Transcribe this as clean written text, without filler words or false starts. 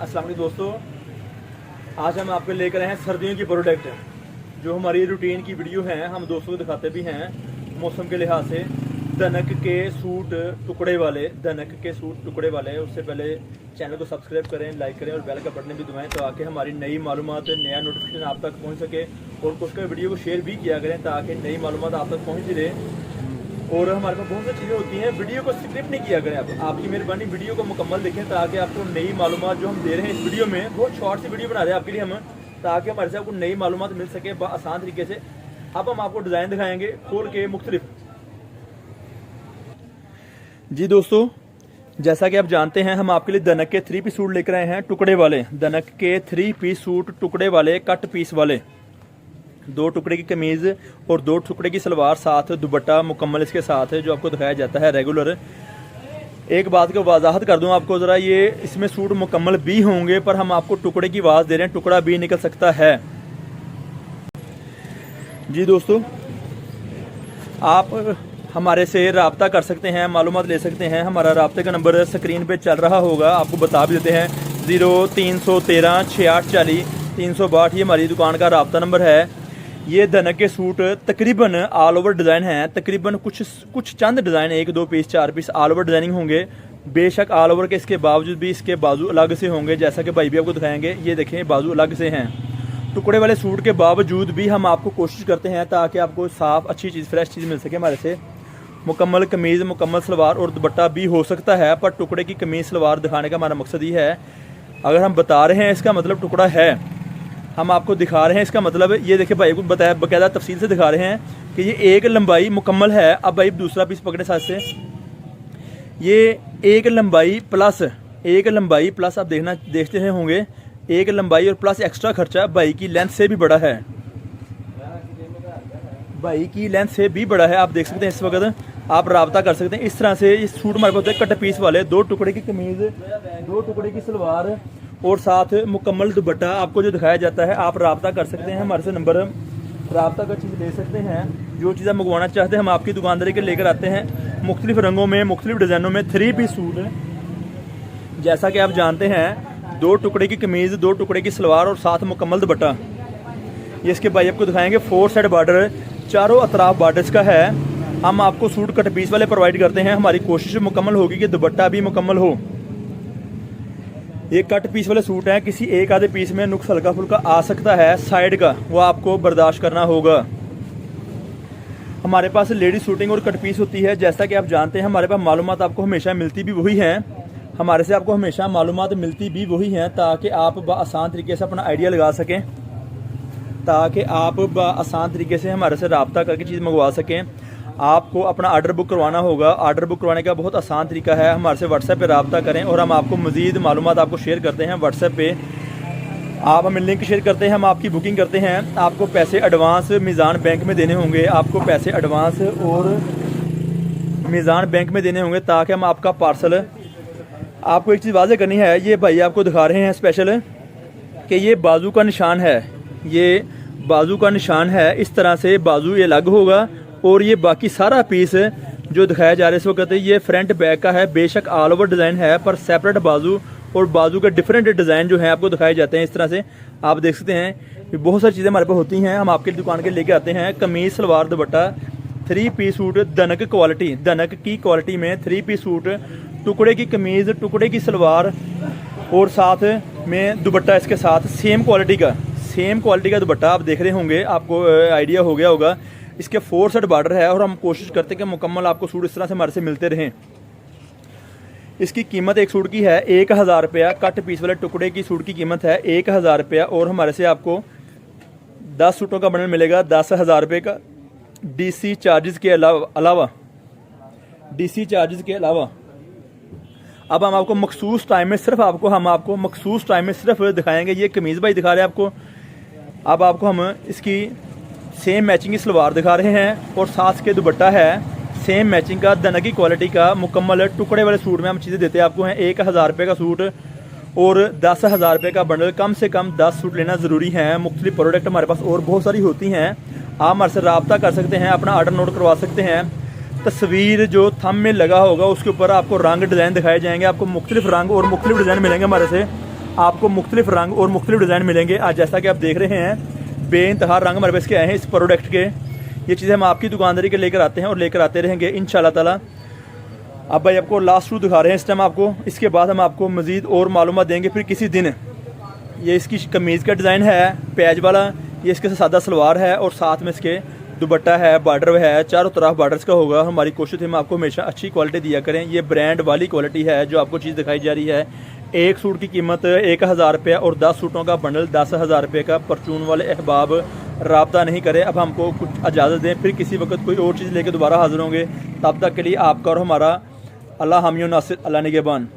अस्सलाम वालेकुम दोस्तों, आज हम आपको लेकर आए हैं सर्दियों की प्रोडक्ट जो हमारी रूटीन की वीडियो हैं। हम दोस्तों को दिखाते भी हैं मौसम के लिहाज से। दनक के सूट टुकड़े वाले, दनक के सूट टुकड़े वाले। उससे पहले चैनल को सब्सक्राइब करें, लाइक करें और बेल का बटन भी दबाएं ताकि हमारी नई मालूमात, नया नोटिफिकेशन आप तक पहुँच सके। और कुछ का वीडियो को शेयर भी किया करें ताकि नई मालूमात आप तक पहुँच रहे। और हमारे पास बहुत सी चीज़ें होती हैं, वीडियो को स्किप नहीं किया करें आप। आपकी मेहरबानी वीडियो को मुकम्मल देखें ताकि आपको नई मालूमात जो हम दे रहे हैं इस वीडियो में, बहुत शॉर्ट सी वीडियो बना रहे हैं आपके लिए हम, ताकि हमारे से आपको नई मालूमात मिल सके आसान तरीके से। अब हम आपको डिज़ाइन दिखाएंगे खोल के मुख्तलिफ। जी दोस्तों, जैसा कि आप जानते हैं हम आपके लिए दनक के 3 पीस सूट लेकर आए हैं टुकड़े वाले। दनक के 3 पीस सूट टुकड़े वाले, कट पीस वाले। 2 टुकड़े की कमीज़ और 2 टुकड़े की सलवार, साथ दुपट्टा मुकम्मल इसके साथ है जो आपको दिखाया जाता है रेगुलर। एक बात की वजाहत कर दूं आपको ज़रा, ये इसमें सूट मुकम्मल भी होंगे पर हम आपको टुकड़े की आवाज़ दे रहे हैं, टुकड़ा भी निकल सकता है। जी दोस्तों, आप हमारे से रब्ता कर सकते हैं, मालूमात ले सकते हैं। हमारा रब्ते का नंबर स्क्रीन पे चल रहा होगा, आपको बता भी देते हैं। 0313 6840 362 ये हमारी दुकान का रब्ता नंबर है। ये दनक के सूट तकरीबन ऑल ओवर डिज़ाइन हैं, तकरीबन कुछ चंद design 1 2 piece 4 piece all over designing होंगे। बेशक ऑल ओवर के इसके बावजूद भी इसके बाजू अलग से होंगे, जैसा कि भाई भी आपको दिखाएंगे। ये देखें बाजू अलग से हैं। टुकड़े वाले सूट के बावजूद भी हम आपको कोशिश करते हैं ताकि आपको साफ़ अच्छी चीज़, फ्रेश चीज़ मिल सके हमारे से। मुकम्मल कमीज़, मुकम्मल सलवार और दुपट्टा भी हो सकता है, पर टुकड़े की कमीज़ सलवार दिखाने का हमारा मकसद ये है। अगर हम बता रहे हैं इसका मतलब टुकड़ा है, हम आपको दिखा रहे हैं इसका मतलब ये देखिए भाई को बताया, बाकायदा तफसील से दिखा रहे हैं कि ये एक लंबाई मुकम्मल है। अब भाई दूसरा पीस पकड़े साथ से, ये एक लंबाई प्लस आप देखते हैं होंगे, एक लंबाई और प्लस एक्स्ट्रा खर्चा भाई की लेंथ से भी बड़ा है, भाई की लेंथ से भी बड़ा है। आप देख सकते हैं इस वक्त, आप रब्ता कर सकते हैं। इस तरह से ये सूट हमारे पास कट पीस वाले, 2 टुकड़े की कमीज़, 2 टुकड़े की सलवार और साथ मुकम्मल दुपट्टा आपको जो दिखाया जाता है। आप रब्ता कर सकते हैं हमारे से, नंबर रब्ता कर चीज़ ले सकते हैं। जो चीज़ आप मंगवाना चाहते हैं हम आपकी दुकानदारी के लेकर आते हैं, मुख्तलिफ रंगों में, मुख्तलिफ डिज़ाइनों में। 3 पीस सूट जैसा कि आप जानते हैं, 2 टुकड़े की कमीज़, 2 टुकड़े की सलवार और साथ मुकम्मल दुपट्टा। ये इसके भाई आपको दिखाएंगे। 4 साइड बार्डर, चारों अतराफ बार्डर्स का है। हम आपको सूट कट पीस वाले प्रोवाइड करते हैं। हमारी कोशिश मुकम्मल होगी कि दुपट्टा भी मुकम्मल हो। ये कट पीस वाले सूट हैं, किसी एक आधे पीस में नुक्स हल्का फुल्का आ सकता है साइड का, वो आपको बर्दाश्त करना होगा। हमारे पास लेडी सूटिंग और कट पीस होती है। जैसा कि आप जानते हैं हमारे पास मालूमात आपको हमेशा मिलती भी वही हैं, हमारे से आपको हमेशा मालूमात मिलती भी वही हैं ताकि आप आसान तरीके से अपना आइडिया लगा सकें, ताकि आप आसान तरीके से हमारे से रब्ता करके चीज़ मंगवा सकें। आपको अपना आर्डर बुक करवाना होगा। आर्डर बुक करवाने का बहुत आसान तरीका है, हमारे से व्हाट्सएप पे रब्ता करें और हम आपको मज़ीद मालूमात आपको शेयर करते हैं व्हाट्सएप पे। आप हमें लिंक शेयर करते हैं, हम आपकी बुकिंग करते हैं। आपको पैसे एडवांस मीज़ान बैंक में देने होंगे, आपको पैसे एडवांस और मीज़ान बैंक में देने होंगे ताकि हम आपका पार्सल, आपको एक चीज़ वाज़ेह करनी है। ये भाई आपको दिखा रहे हैं स्पेशल कि ये बाजू का निशान है, ये बाजू का निशान है। इस तरह से बाजू ये अलग होगा और ये बाकी सारा पीस जो दिखाया जा रहा है इस वक्त ये फ्रंट बैक का है। बेशक ऑल ओवर डिज़ाइन है पर सेपरेट बाजू और बाजू के डिफरेंट डिज़ाइन जो हैं आपको दिखाए जाते हैं। इस तरह से आप देख सकते हैं बहुत सारी चीज़ें हमारे पास होती हैं, हम आपके दुकान के लेके आते हैं। कमीज, सलवार, दुपट्टा, 3 पीस सूट दनक क्वालिटी, दनक की क्वालिटी में 3 पीस सूट, टुकड़े की कमीज़, टुकड़े की सलवार और साथ में दुपट्टा इसके साथ सेम क्वालिटी का दुपट्टा आप देख रहे होंगे, आपको आइडिया हो गया होगा। इसके 4 साइड बार्डर है और हम कोशिश करते हैं कि मुकम्मल आपको सूट इस तरह से हमारे से मिलते रहें। इसकी कीमत एक सूट की है 1000 रुपया। कट पीस वाले टुकड़े की सूट की कीमत है 1000 रुपया और हमारे से आपको 10 सूटों का बंडल मिलेगा 10,000 रुपये का, DC चार्जेस के अलावा। अब हम आपको मखसूस टाइम में सिर्फ दिखाएंगे। ये कमीज़ भाई दिखा रहे हैं आपको। अब आपको हम इसकी सेम मैचिंग की सलवार दिखा रहे हैं और साथ के दुपट्टा है सेम मैचिंग का, दनक की क्वालिटी का मुकम्मल टुकड़े वाले सूट में हम चीज़ें देते हैं आपको हैं। 1000 रुपये का सूट और 10,000 रुपये का बंडल, कम से कम 10 सूट लेना ज़रूरी है। मुख्तलिफ प्रोडक्ट हमारे पास और बहुत सारी होती हैं, आप हमारे से रब्ता कर सकते हैं, अपना आर्डर नोट करवा सकते हैं। तस्वीर जो थंब में लगा होगा उसके ऊपर आपको रंग डिज़ाइन दिखाए जाएंगे, आपको मुख्तलिफ रंग और मुख्तलिफ डिज़ाइन मिलेंगे हमारे से। आपको मुख्तलिफ रंग और मुख्तलिफ डिज़ाइन मिलेंगे। आज जैसा कि आप देख रहे हैं बेइंतहा रंग हमारे पास के आए हैं इस प्रोडक्ट के। ये चीज़ें हम आपकी दुकानदारी के लेकर आते हैं और लेकर आते रहेंगे इंशाल्लाह ताला। अब भाई आपको लास्ट शू दिखा रहे हैं इस टाइम आपको, इसके बाद हम आपको मज़ीद और मालूमात देंगे फिर किसी दिन। ये इसकी कमीज़ का डिज़ाइन है पैच वाला, ये इसके सादा सलवार है और साथ में इसके दुपट्टा है, बॉर्डर है, चारों तरफ बॉर्डर्स का होगा। हमारी कोशिश है हम आपको हमेशा अच्छी क्वालिटी दिया करें। ये ब्रांड वाली क्वालिटी है जो आपको चीज़ दिखाई जा रही है। एक सूट की कीमत 1000 रुपया और 10 सूटों का बंडल 10,000 रुपये का। परचून वाले अहबाब रब्ता नहीं करें। अब हमको कुछ इजाज़त दें, फिर किसी वक्त कोई और चीज़ लेकर दोबारा हाजिर होंगे। तब तक के लिए आपका और हमारा अल्लाह हामी नासिर, अल्लाह निगहबान।